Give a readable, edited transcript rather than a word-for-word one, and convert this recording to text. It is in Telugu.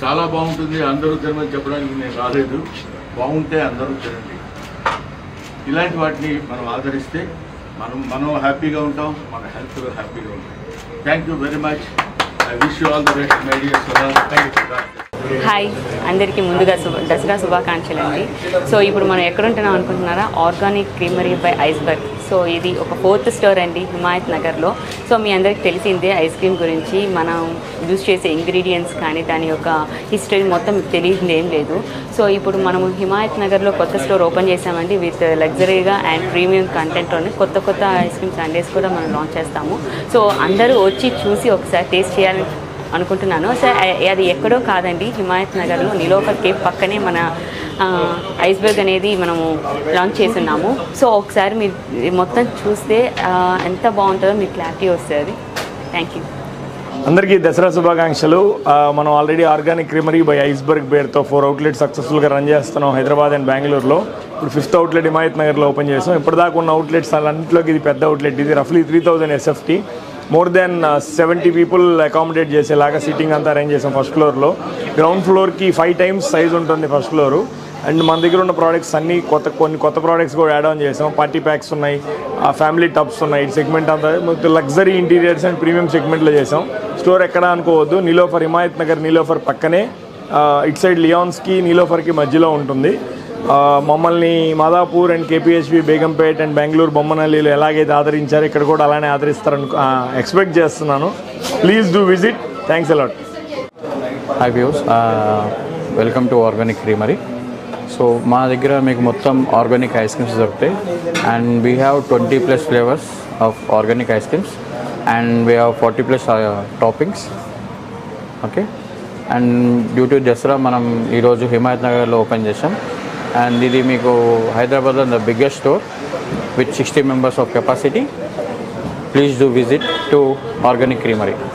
చాలా బాగుంటుంది. అందరూ తినమని చెప్పడానికి నేను రాలేదు. బాగుంటే అందరూ తినండి. ఇలాంటి వాటిని మనం ఆదరిస్తే మనం హ్యాపీగా ఉంటాం, మన హెల్త్ హ్యాపీగా ఉంటాం. Thank you very much. I wish you all the best my dear Sudha. Hi, అందరికీ ముందుగా దసరా శుభాకాంక్షలు అండి. సో ఇప్పుడు మనం ఎక్కడుంటున్నాం అనుకుంటున్నారా? Organic creamery by iceberg. So ఇది ఒక 4th స్టోర్ అండి హిమాయత్ నగర్లో. సో మీ అందరికి తెలిసిందే ఐస్ క్రీమ్ గురించి, మనం యూజ్ చేసే ఇంగ్రీడియంట్స్ కానీ దాని యొక్క హిస్టరీ మొత్తం తెలియదు ఏం లేదు. సో ఇప్పుడు మనము హిమాయత్ నగర్లో కొత్త స్టోర్ ఓపెన్ చేసామండి విత్ లగ్జరీగా అండ్ ప్రీమియం కంటెంట్లోనే కొత్త ఐస్ క్రీమ్ సండేస్ కూడా మనం లాంచ్ చేస్తాము. సో అందరూ వచ్చి చూసి ఒకసారి టేస్ట్ చేయాలని అనుకుంటున్నాను. సార్ అది ఎక్కడో కాదండి, హిమాయత్ నగర్లో నిలోఫర్ కేఫ్ పక్కనే మన ఐస్బర్గ్ అనేది మనము లాంచ్ చేస్తున్నాము. సో ఒకసారి మీరు మొత్తం చూస్తే ఎంత బాగుంటుందో మీకు క్లారిటీ వస్తుంది. Thank you. అందరికీ దసరా శుభాకాంక్షలు. మనం already organic creamery by iceberg పేరుతో 4 అవుట్లెట్స్ సక్సెస్ఫుల్గా రన్ చేస్తున్నాం హైదరాబాద్ అండ్ బెంగళూరులో. ఇప్పుడు 5th అవుట్లెట్ హిమాయత్ నగర్లో ఓపెన్ చేసాం. ఇప్పటిదాకా ఉన్న అవుట్లెట్స్ అన్నింటిలోకి ఇది పెద్ద అవుట్లెట్. ఇది రఫ్లీ 3000 SFT. More than 70 people accommodate చేసేలాగా సీటింగ్ అంతా అరేంజ్ చేసాం ఫస్ట్ ఫ్లోర్లో. గ్రౌండ్ ఫ్లోర్కి 5 times సైజ్ ఉంటుంది ఫస్ట్ ఫ్లోరు. అండ్ మన దగ్గర ఉన్న ప్రోడక్ట్స్ అన్నీ కొన్ని కొత్త ప్రోడక్ట్స్ కూడా యాడ్ ఆన్ చేసాం. పార్టీ ప్యాక్స్ ఉన్నాయి, ఫ్యామిలీ టబ్స్ ఉన్నాయి. సెగ్మెంట్ అంతా లగ్జరీ ఇంటీరియర్స్ అండ్ ప్రీమియం సెగ్మెంట్లో చేసాం. స్టోర్ ఎక్కడ అనుకోవద్దు, నీలోఫర్ హిమాయత్ నగర్ నీలోఫర్ పక్కనే, ఇట్ సైడ్ లియాన్స్కి నీలోఫర్కి మధ్యలో ఉంటుంది. మమ్మల్ని Madhapur and KPHB Begumpet and Bengaluru బొమ్మనల్లిలో ఎలాగైతే ఆదరించారో ఇక్కడ కూడా అలానే ఆదరిస్తారని ఎక్స్పెక్ట్ చేస్తున్నాను. Please do visit. Thanks a lot. Hi views, welcome to organic creamery. So మా దగ్గర మీకు మొత్తం ఆర్గానిక్ ఐస్ క్రీమ్స్ దొరుకుతాయి. And we have 20+ flavours of organic ice creams and we have 40+ toppings. Okay. And due to Dasara మనం ఈరోజు హిమాయత్ నగర్లో ఓపెన్ చేసాం. అండ్ ఇది మీకు హైదరాబాద్లో the biggest store with 60 members of capacity. Please do visit to Organic Creamery.